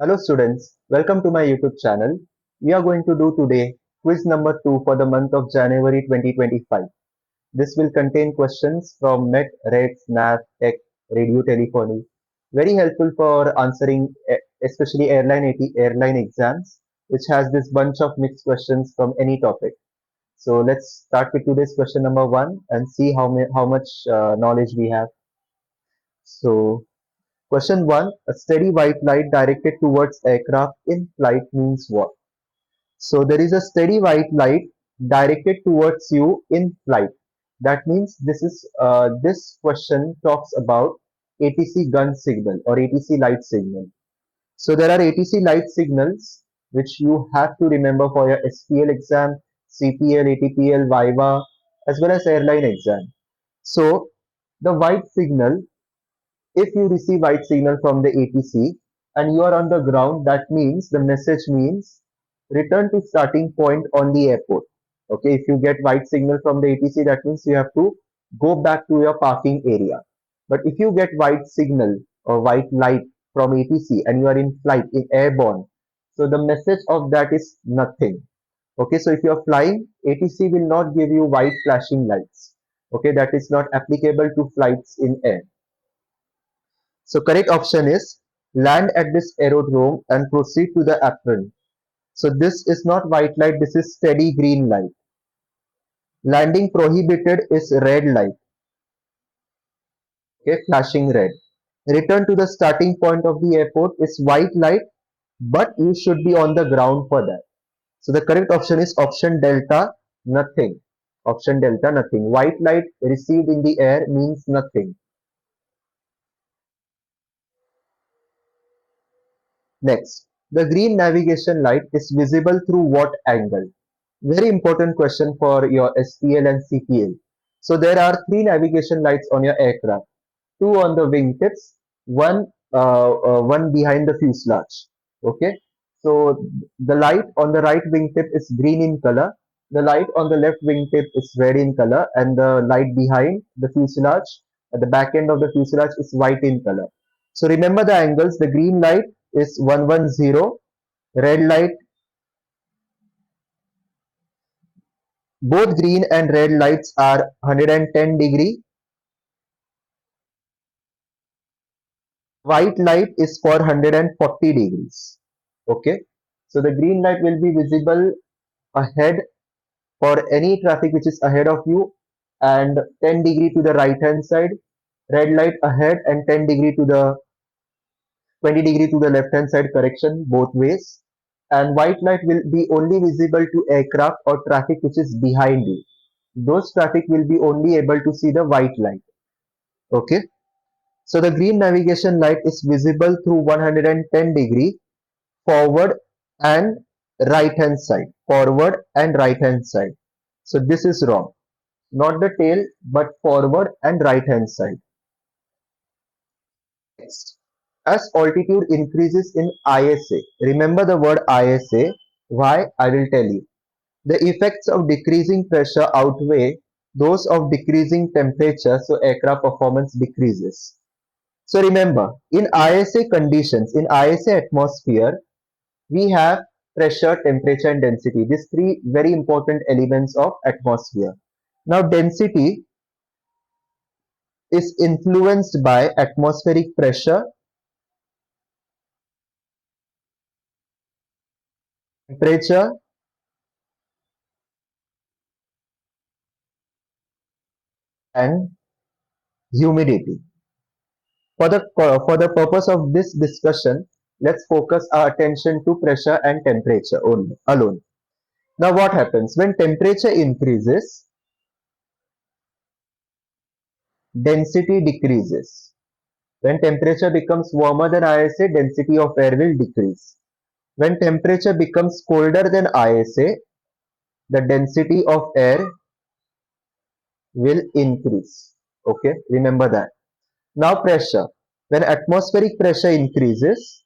Hello students, welcome to my YouTube channel. We are going to do today quiz number 2 for the month of January 2025. This will contain questions from MET, RETS, NAV, Tech, Radio Telephony. Very helpful for answering especially airline exams which has this bunch of mixed questions from any topic. So let's start with today's question number 1 and see how much knowledge we have. So question 1, a steady white light directed towards aircraft in flight means what? So there is a steady white light directed towards you in flight. That means this question talks about ATC gun signal or ATC light signal. So there are ATC light signals which you have to remember for your SPL exam, CPL, ATPL, Viva, as well as airline exam. So the white signal, if you receive white signal from the ATC and you are on the ground, that means the message means return to starting point on the airport. Okay, if you get white signal from the ATC, that means you have to go back to your parking area. But if you get white signal or white light from ATC and you are in flight, in airborne, so the message of that is nothing. Okay, so if you are flying, ATC will not give you white flashing lights. Okay, that is not applicable to flights in air. So correct option is land at this aerodrome and proceed to the apron. So this is not white light, this is steady green light. Landing prohibited is red light. Okay, flashing red. Return to the starting point of the airport is white light, but you should be on the ground for that. So the correct option is option delta, nothing. Option delta, nothing. White light received in the air means nothing. Next, the green navigation light is visible through what angle? Very important question for your SPL and CPL. So there are three navigation lights on your aircraft. Two on the wingtips, one behind the fuselage. Okay. So the light on the right wingtip is green in color. The light on the left wingtip is red in color, and the light behind the fuselage at the back end of the fuselage is white in color. So remember the angles. The green light is 110, red light, both green and red lights are 110 degree. White light is for 140 degrees. Okay. So the green light will be visible ahead for any traffic which is ahead of you and 10 degree to the right hand side. Red light ahead and 10 degree to the 20 degree to the left hand side, correction both ways. And white light will be only visible to aircraft or traffic which is behind you. Those traffic will be only able to see the white light. Okay. So the green navigation light is visible through 110 degree forward and right hand side. Forward and right hand side. So this is wrong. Not the tail but forward and right hand side. Next, as altitude increases in ISA, remember the word ISA. Why? I will tell you. The effects of decreasing pressure outweigh those of decreasing temperature, so aircraft performance decreases. So remember, in ISA conditions, in ISA atmosphere, we have pressure, temperature, and density. These three very important elements of atmosphere. Now, density is influenced by atmospheric pressure, temperature, and humidity. For the purpose of this discussion, let's focus our attention to pressure and temperature only alone. Now, what happens when temperature increases? Density decreases. When temperature becomes warmer than ISA, density of air will decrease. When temperature becomes colder than ISA, the density of air will increase. Okay, remember that. Now pressure. When atmospheric pressure increases,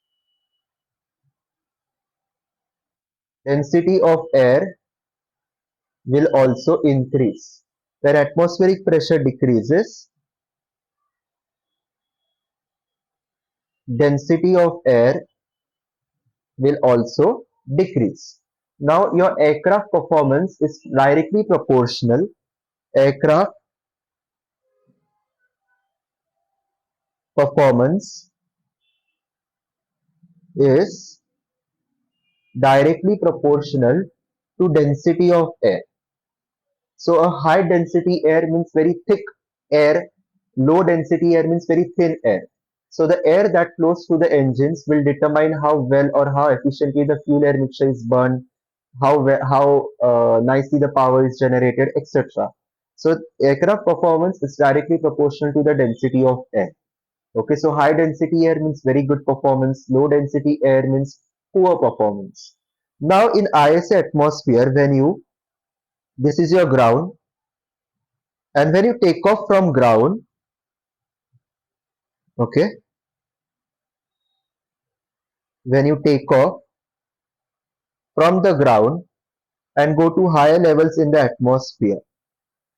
density of air will also increase. When atmospheric pressure decreases, density of air will also decrease. Now your aircraft performance is directly proportional. Aircraft performance is directly proportional to density of air. So a high density air means very thick air, low density air means very thin air. So the air that flows through the engines will determine how well or how efficiently the fuel air mixture is burned, how nicely the power is generated, etc. So aircraft performance is directly proportional to the density of air. Okay, so high density air means very good performance, low density air means poor performance. Now in ISA atmosphere, this is your ground, and when you take off from ground, okay, when you take off from the ground and go to higher levels in the atmosphere,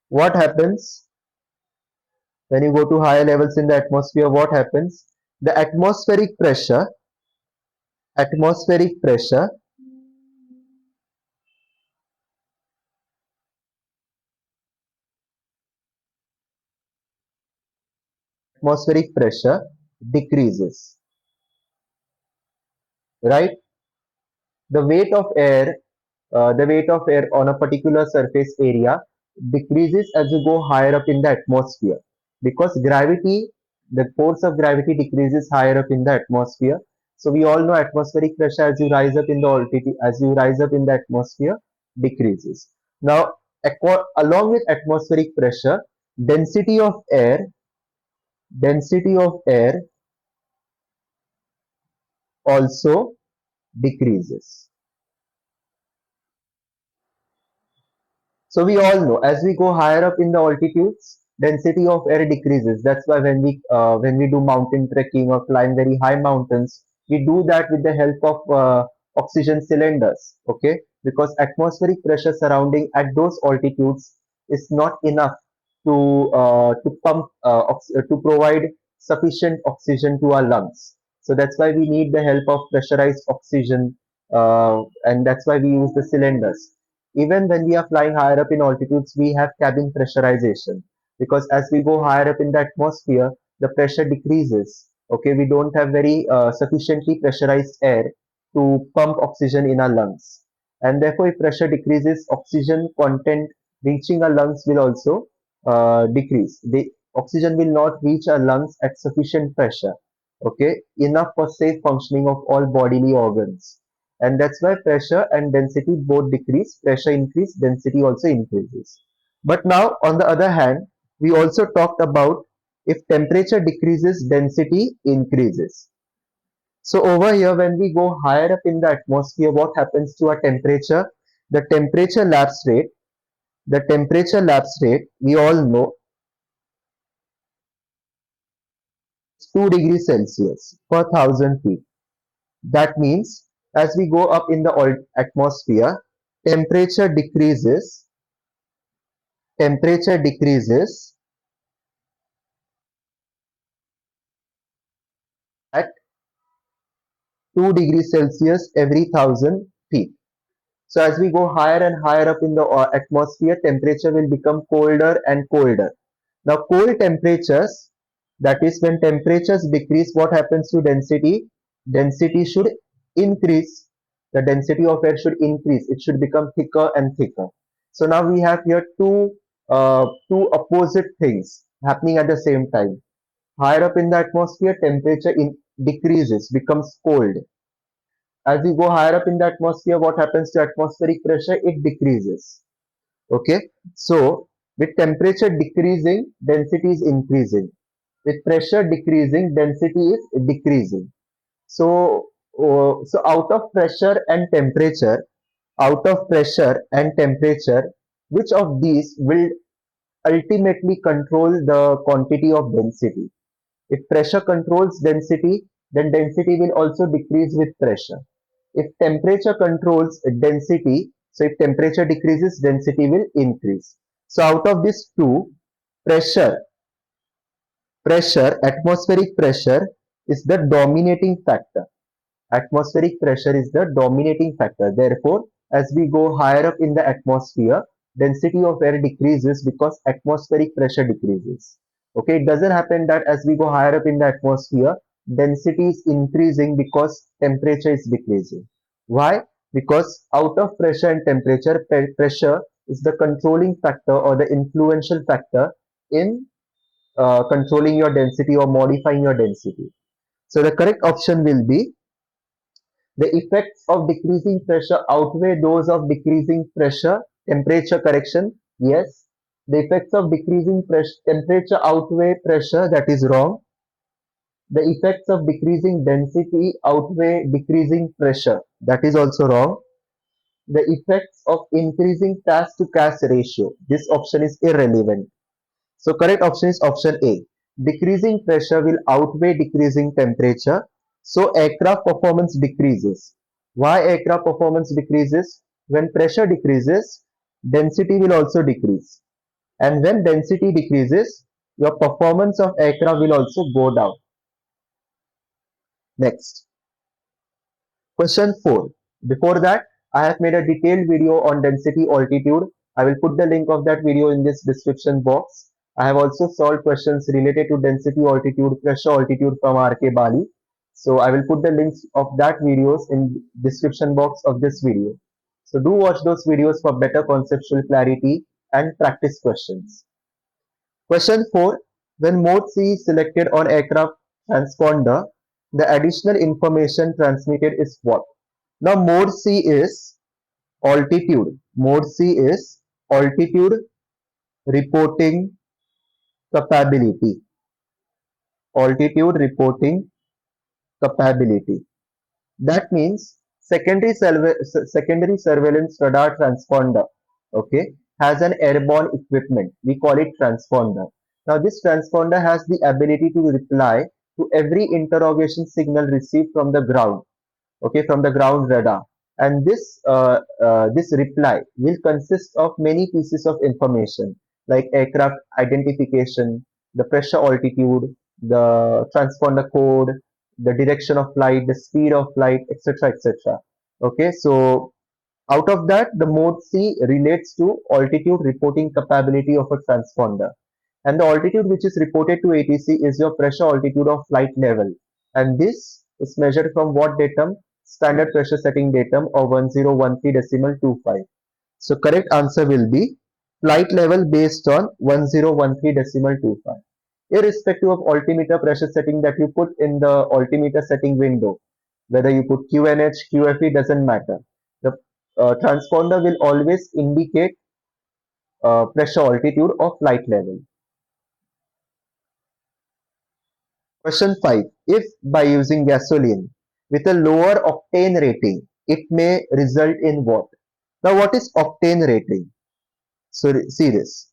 what happens? When you go to higher levels in the atmosphere, what happens? The atmospheric pressure atmospheric pressure decreases, right? The weight of air on a particular surface area decreases as you go higher up in the atmosphere, because the force of gravity decreases higher up in the atmosphere. So we all know atmospheric pressure, as you rise up in the altitude, as you rise up in the atmosphere, decreases. Now, along with atmospheric pressure, density of air, density of air also decreases. So we all know as we go higher up in the altitudes, density of air decreases. That's why when we do mountain trekking or climb very high mountains, we do that with the help of oxygen cylinders. Okay, because atmospheric pressure surrounding at those altitudes is not enough to provide sufficient oxygen to our lungs. So that's why we need the help of pressurized oxygen, and that's why we use the cylinders. Even when we are flying higher up in altitudes, we have cabin pressurization, because as we go higher up in the atmosphere, the pressure decreases. Okay, we don't have very sufficiently pressurized air to pump oxygen in our lungs, and therefore, if pressure decreases, oxygen content reaching our lungs will also decrease. The oxygen will not reach our lungs at sufficient pressure. Okay, enough for safe functioning of all bodily organs, and that's why pressure and density both decrease. Pressure increase, density also increases. But now on the other hand, we also talked about if temperature decreases, density increases. So over here, when we go higher up in the atmosphere, what happens to our temperature? The temperature lapse rate, the temperature lapse rate, we all know, is 2 degrees Celsius per 1,000 feet. That means as we go up in the atmosphere, temperature decreases, temperature decreases at 2 degrees Celsius every 1,000 feet. So as we go higher and higher up in the atmosphere, temperature will become colder and colder. Now cold temperatures, that is when temperatures decrease, what happens to density? Density should increase. The density of air should increase. It should become thicker and thicker. So now we have here two opposite things happening at the same time. Higher up in the atmosphere, temperature decreases, becomes cold. As we go higher up in the atmosphere, what happens to atmospheric pressure? It decreases. Okay, so with temperature decreasing, density is increasing. With pressure decreasing, density is decreasing. So out of pressure and temperature, which of these will ultimately control the quantity of density? If pressure controls density, then density will also decrease with pressure. If temperature controls density, so if temperature decreases, density will increase. So out of these two, pressure, atmospheric pressure is the dominating factor. Atmospheric pressure is the dominating factor. Therefore, as we go higher up in the atmosphere, density of air decreases because atmospheric pressure decreases. Okay, it doesn't happen that as we go higher up in the atmosphere, density is increasing because temperature is decreasing. Why? Because out of pressure and temperature, pressure is the controlling factor or the influential factor in controlling your density or modifying your density. So the correct option will be the effects of decreasing pressure outweigh those of decreasing pressure. Temperature correction, yes. The effects of decreasing temperature outweigh pressure, that is wrong. The effects of decreasing density outweigh decreasing pressure, that is also wrong. The effects of increasing task to gas ratio, this option is irrelevant. So correct option is option A. Decreasing pressure will outweigh decreasing temperature. So aircraft performance decreases. Why aircraft performance decreases? When pressure decreases, density will also decrease. And when density decreases, your performance of aircraft will also go down. Next. Question 4. Before that, I have made a detailed video on density altitude. I will put the link of that video in this description box. I have also solved questions related to density altitude, pressure altitude from RK Bali. So I will put the links of that videos in description box of this video. So do watch those videos for better conceptual clarity and practice questions. Question 4. When mode C is selected on aircraft transponder, the additional information transmitted is what? Now mode C is altitude. Mode C is altitude reporting capability. Altitude reporting capability. That means secondary surveillance radar transponder, okay, has an airborne equipment. We call it transponder. Now this transponder has the ability to reply to every interrogation signal received from the ground, okay, from the ground radar. And this reply will consist of many pieces of information like aircraft identification, the pressure altitude, the transponder code, the direction of flight, the speed of flight, etc., etc. Okay, so out of that, the mode C relates to altitude reporting capability of a transponder. And the altitude which is reported to ATC is your pressure altitude of flight level. And this is measured from what datum? Standard pressure setting datum or 1013.25. So correct answer will be flight level based on 1013.25. Irrespective of altimeter pressure setting that you put in the altimeter setting window, whether you put QNH, QFE, doesn't matter. The transponder will always indicate pressure altitude or flight level. Question 5. If by using gasoline with a lower octane rating, it may result in what? Now, what is octane rating? So, see this.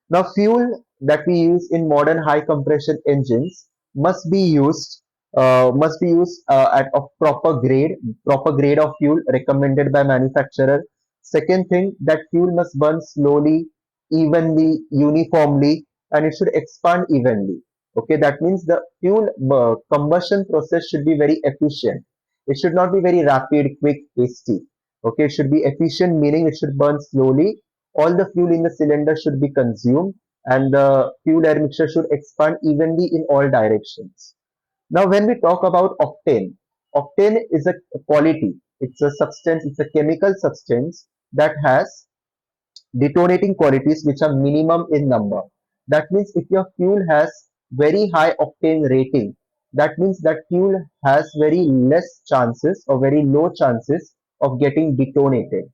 Now, fuel that we use in modern high compression engines must be used at a proper grade of fuel recommended by manufacturer. Second thing, that fuel must burn slowly, evenly, uniformly, and it should expand evenly. Okay, that means the fuel combustion process should be very efficient. It should not be very rapid, quick, hasty. Okay, it should be efficient, meaning it should burn slowly. All the fuel in the cylinder should be consumed and the fuel air mixture should expand evenly in all directions. Now, when we talk about octane, octane is a quality. It's a substance, it's a chemical substance that has detonating qualities which are minimum in number. That means if your fuel has very high octane rating, that means that fuel has very less chances or very low chances of getting detonated.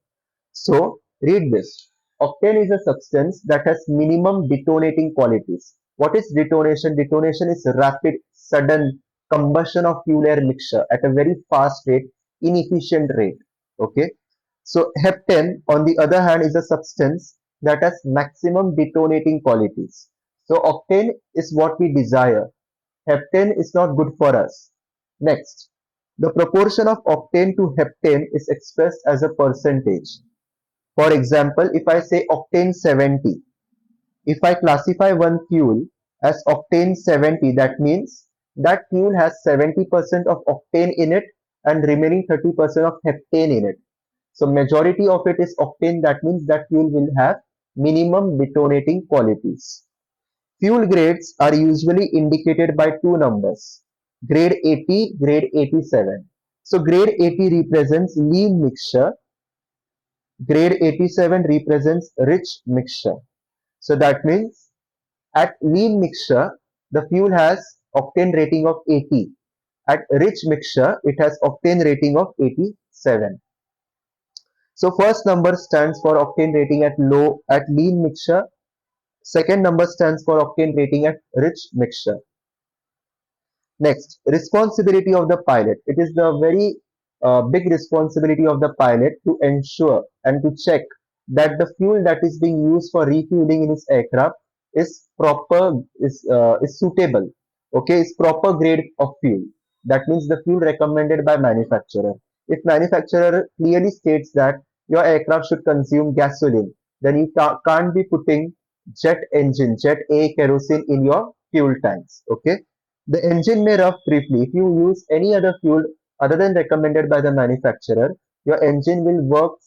So read this. Octane is a substance that has minimum detonating qualities. What is detonation? Detonation is rapid, sudden combustion of fuel air mixture at a very fast rate, inefficient rate. Okay. So heptane, on the other hand, is a substance that has maximum detonating qualities. So octane is what we desire. Heptane is not good for us. Next, the proportion of octane to heptane is expressed as a percentage. For example, if I say octane 70, if I classify one fuel as octane 70, that means that fuel has 70% of octane in it and remaining 30% of heptane in it. So majority of it is octane. That means that fuel will have minimum detonating qualities. Fuel grades are usually indicated by two numbers, grade 80, grade 87. So grade 80 represents lean mixture, grade 87 represents rich mixture. So that means at lean mixture, the fuel has octane rating of 80. At rich mixture, it has octane rating of 87. So first number stands for octane rating at lean mixture. Second number stands for octane rating at rich mixture. Next, responsibility of the pilot. It is the very big responsibility of the pilot to ensure and to check that the fuel that is being used for refueling in his aircraft is is suitable. Okay, is proper grade of fuel. That means the fuel recommended by manufacturer. If manufacturer clearly states that your aircraft should consume gasoline, then you can't be putting jet A kerosene in your fuel tanks. Okay, the engine may rough briefly. If you use any other fuel other than recommended by the manufacturer, your engine will work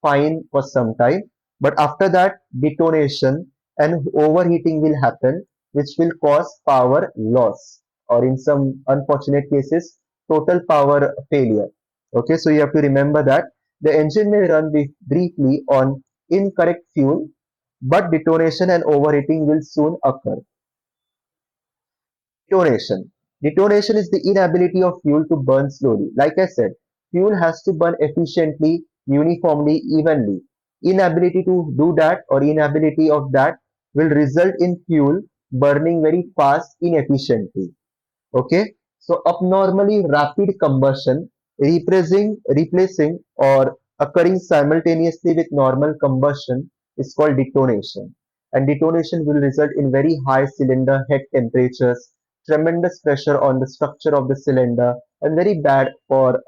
fine for some time. But after that, detonation and overheating will happen, which will cause power loss, or in some unfortunate cases, total power failure. Okay, so you have to remember that the engine may run briefly on incorrect fuel, but detonation and overheating will soon occur. Detonation. Detonation is the inability of fuel to burn slowly. Like I said, fuel has to burn efficiently, uniformly, evenly. Inability to do that or inability of that will result in fuel burning very fast, inefficiently. Okay, so abnormally rapid combustion, replacing or occurring simultaneously with normal combustion is called detonation. And detonation will result in very high cylinder head temperatures, tremendous pressure on the structure of the cylinder, and very bad for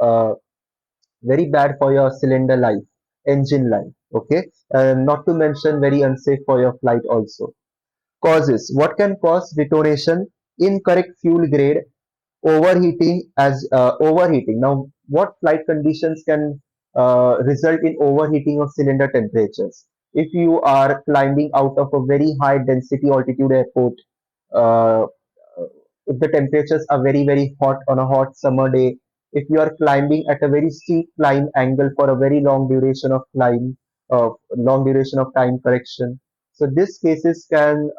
your cylinder life, engine life. Okay, not to mention very unsafe for your flight also. Causes: what can cause detonation? Incorrect fuel grade, overheating. Now, what flight conditions can result in overheating of cylinder temperatures? If you are climbing out of a very high density altitude airport, uh, if the temperatures are very hot on a hot summer day, if you are climbing at a very steep climb angle for a very long duration of time correction, so these cases can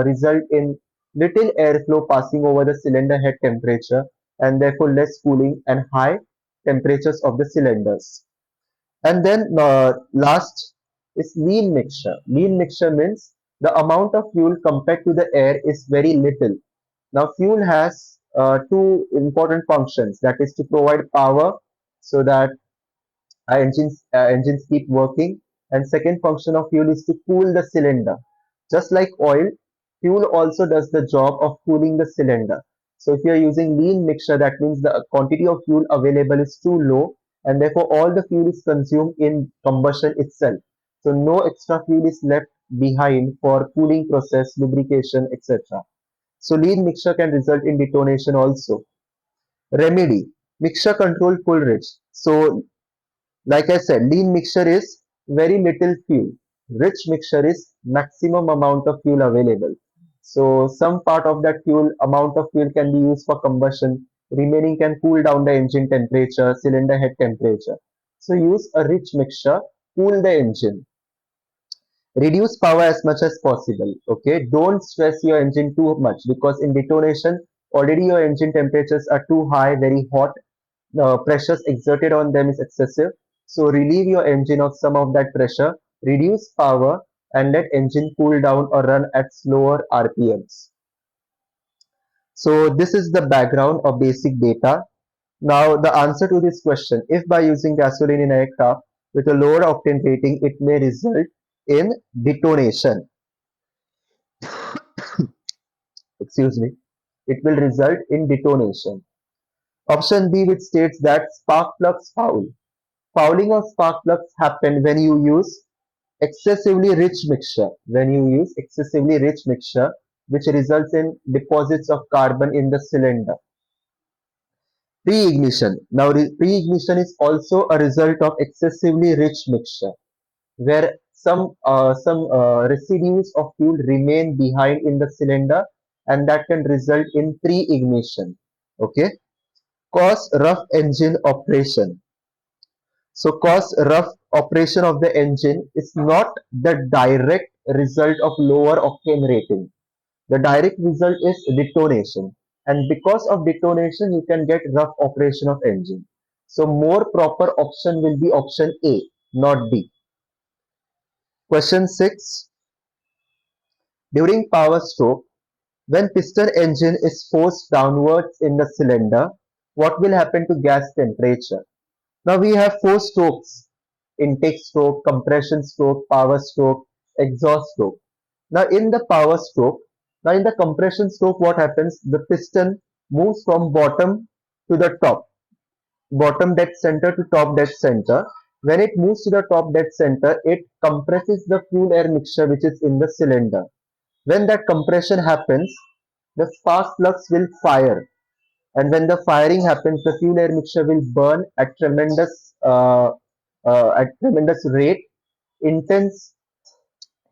result in little airflow passing over the cylinder head temperature, and therefore less cooling and high temperatures of the cylinders. And then last is lean mixture. Lean mixture means the amount of fuel compared to the air is very little. Now, fuel has two important functions, that is to provide power so that engines keep working, and second function of fuel is to cool the cylinder. Just like oil, fuel also does the job of cooling the cylinder. So if you are using lean mixture, that means the quantity of fuel available is too low, and therefore all the fuel is consumed in combustion itself. So no extra fuel is left behind for cooling process, lubrication, etc. So lean mixture can result in detonation also. Remedy: mixture control fuel rich. So like I said, lean mixture is very little fuel. Rich mixture is maximum amount of fuel available. So some part of that amount of fuel can be used for combustion. Remaining can cool down the engine temperature, cylinder head temperature. So use a rich mixture, cool the engine. Reduce power as much as possible. Okay, don't stress your engine too much, because in detonation, already your engine temperatures are too high, very hot, pressures exerted on them is excessive. So relieve your engine of some of that pressure, reduce power, and let engine cool down or run at slower RPMs. So this is the background of basic data. Now the answer to this question: if by using gasoline in aircraft with a lower octane rating, it may result in detonation. Excuse me. It will result in detonation. Option B, which states that spark plugs foul. Fouling of spark plugs happen when you use excessively rich mixture. When you use excessively rich mixture, which results in deposits of carbon in the cylinder. Pre-ignition. Now, pre-ignition is also a result of excessively rich mixture, where some residues of fuel remain behind in the cylinder, and that can result in pre-ignition. Okay. Cause rough engine operation. So, cause rough operation of the engine is not the direct result of lower octane rating. The direct result is detonation, and because of detonation, you can get rough operation of engine. So, more proper option will be option A, not D. Question 6. During power stroke, when piston engine is forced downwards in the cylinder, what will happen to gas temperature? Now we have four strokes: intake stroke, compression stroke, power stroke, exhaust stroke. Now in the power stroke, now in the compression stroke, what happens? The piston moves from bottom to the top, bottom dead center to top dead center. When it moves to the top dead center, it compresses the fuel air mixture which is in the cylinder. When that compression happens, the spark plugs will fire, and when the firing happens, the fuel air mixture will burn at tremendous rate. Intense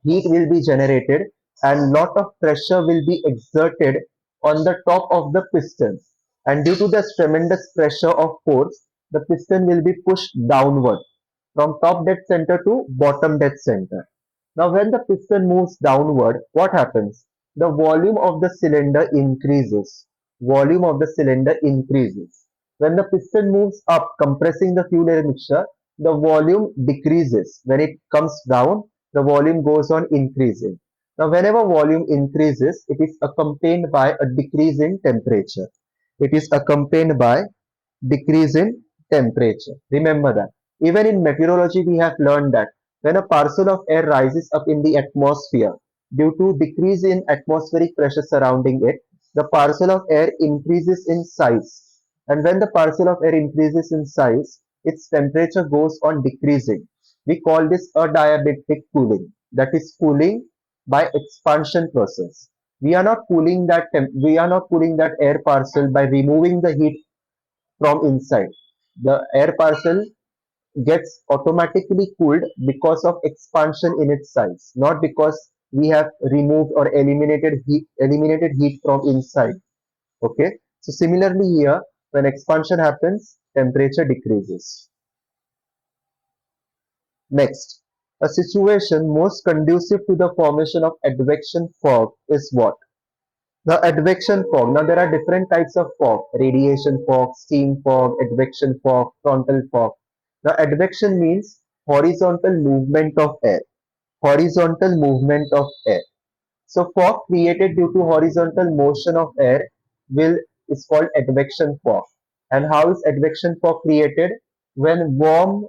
heat will be generated, and lot of pressure will be exerted on the top of the piston. And due to this tremendous pressure of force, the piston will be pushed downward from top dead center to bottom dead center. Now, when the piston moves downward, what happens? The volume of the cylinder increases. Volume of the cylinder increases. When the piston moves up, compressing the fuel air mixture, the volume decreases. When it comes down, the volume goes on increasing. Now, whenever volume increases, it is accompanied by a decrease in temperature. It is accompanied by decrease in temperature. Remember that. Even in meteorology, we have learned that when a parcel of air rises up in the atmosphere due to decrease in atmospheric pressure surrounding it, the parcel of air increases in size. And when the parcel of air increases in size, its temperature goes on decreasing. We call this adiabatic cooling. That is cooling by expansion process. We are not cooling that air parcel by removing the heat from inside. The air parcel gets automatically cooled because of expansion in its size, not because we have removed or eliminated heat from inside. Okay. So similarly here, when expansion happens, temperature decreases. Next, a situation most conducive to the formation of advection fog is what? The advection fog. Now there are different types of fog: radiation fog, steam fog, advection fog, frontal fog. Now advection means horizontal movement of air. Horizontal movement of air. So fog created due to horizontal motion of air will is called advection fog. And how is advection fog created? When warm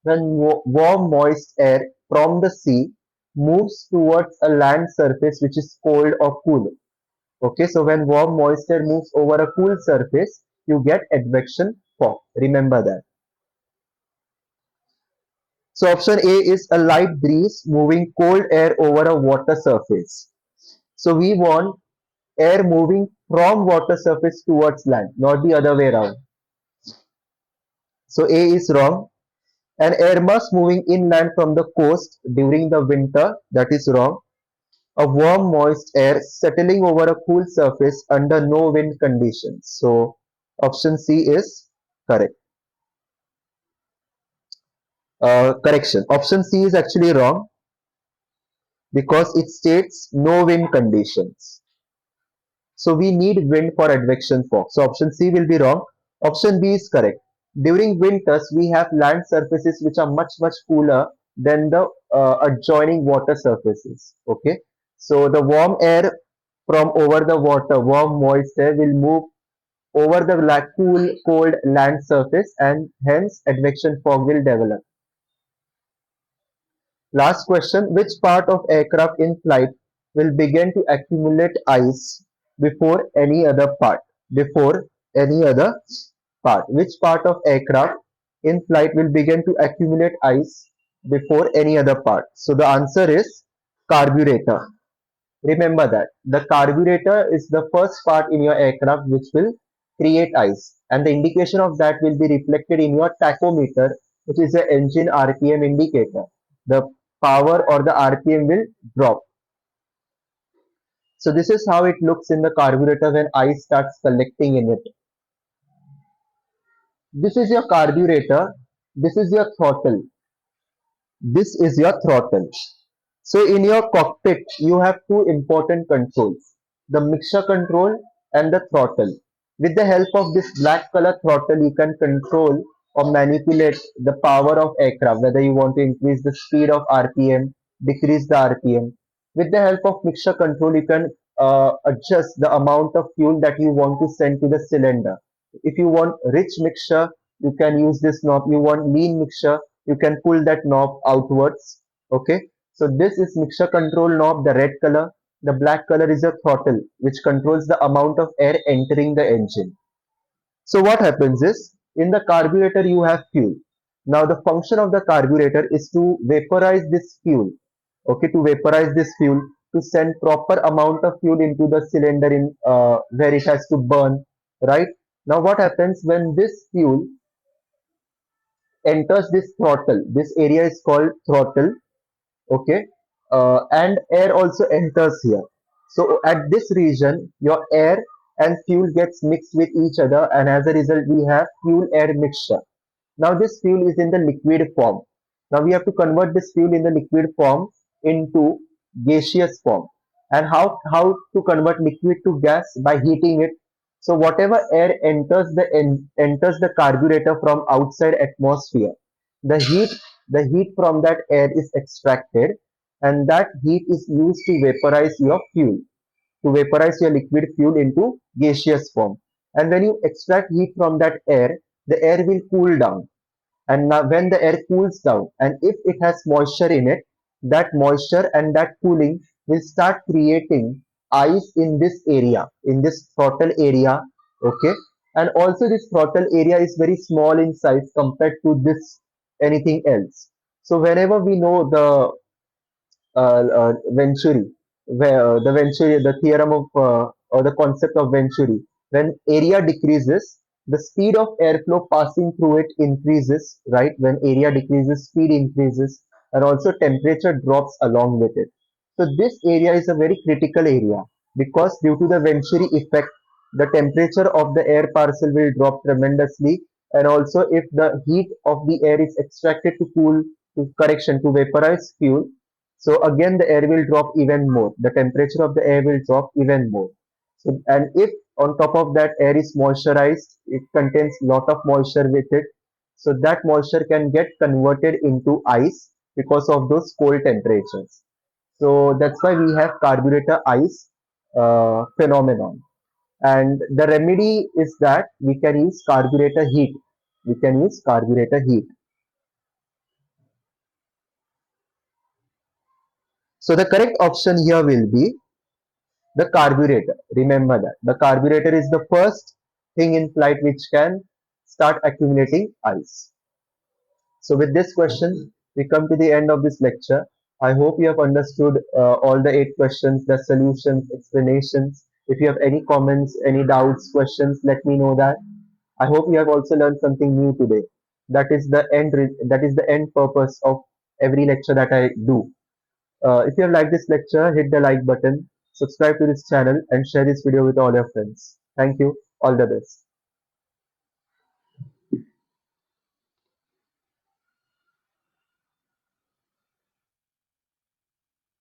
moist air from the sea moves towards a land surface which is cold or cool. Okay, so when warm moisture moves over a cool surface, you get advection fog. Remember that. So option A is a light breeze moving cold air over a water surface. So we want air moving from water surface towards land, not the other way around. So A is wrong. An air mass moving inland from the coast during the winter, that is wrong. A warm moist air settling over a cool surface under no wind conditions. So option C is correct. Correction. Option C is actually wrong because it states no wind conditions. So we need wind for advection fog. So option C will be wrong. Option B is correct. During winters, we have land surfaces which are much cooler than the adjoining water surfaces. Okay. So the warm air from over the water, warm moist air will move over the cool, cold land surface, and hence advection fog will develop. Last question: which part of aircraft in flight will begin to accumulate ice before any other part? Before any other part. Which part of aircraft in flight will begin to accumulate ice before any other part? So the answer is carburetor. Remember that. The carburetor is the first part in your aircraft which will create ice, and the indication of that will be reflected in your tachometer, which is the engine RPM indicator. The power or the RPM will drop. So this is how it looks in the carburetor when ice starts collecting in it. This is your carburetor. This is your throttle. This is your throttle. So in your cockpit, you have two important controls, the mixture control and the throttle. With the help of this black color throttle, you can control or manipulate the power of aircraft, whether you want to increase the speed of RPM, decrease the RPM. With the help of mixture control, you can adjust the amount of fuel that you want to send to the cylinder. If you want rich mixture, you can use this knob. You want lean mixture, you can pull that knob outwards. Okay, so this is mixture control knob, the red color. The black color is a throttle, which controls the amount of air entering the engine. So what happens is, in the carburetor you have fuel. Now the function of the carburetor is to vaporize this fuel. Okay, to vaporize this fuel, to send proper amount of fuel into the cylinder in where it has to burn, right? Now what happens when this fuel enters this throttle? This area is called throttle. Okay, and air also enters here. So at this region, your air and fuel gets mixed with each other, and as a result we have fuel air mixture. Now this fuel is in the liquid form. Now we have to convert this fuel in the liquid form into gaseous form. And how to convert liquid to gas? By heating it. So whatever air enters the carburetor from outside atmosphere, the heat the heat from that air is extracted, and that heat is used to vaporize your fuel, to vaporize your liquid fuel into gaseous form. And when you extract heat from that air, the air will cool down. And now when the air cools down, and if it has moisture in it, that moisture and that cooling will start creating ice in this area, in this throttle area. Okay, and also this throttle area is very small in size compared to this anything else. So whenever we know the Venturi, where the Venturi, the theorem of or the concept of Venturi, when area decreases, the speed of airflow passing through it increases, right? When area decreases, speed increases, and also temperature drops along with it. So this area is a very critical area because due to the Venturi effect, the temperature of the air parcel will drop tremendously, and also if the heat of the air is extracted to cool, to correction, to vaporize fuel, so again the air will drop even more. The temperature of the air will drop even more. So, and if on top of that air is moisturized, it contains lot of moisture with it. So that moisture can get converted into ice because of those cold temperatures. So that's why we have carburetor ice phenomenon. And the remedy is that we can use carburetor heat. We can use carburetor heat. So the correct option here will be the carburetor. Remember that. The carburetor is the first thing in flight which can start accumulating ice. So with this question, we come to the end of this lecture. I hope you have understood all the 8 questions, the solutions, explanations. If you have any comments, any doubts, questions, let me know that. I hope you have also learned something new today. That is the end purpose of every lecture that I do. If you have liked this lecture, hit the like button, subscribe to this channel, and share this video with all your friends. Thank you. All the best.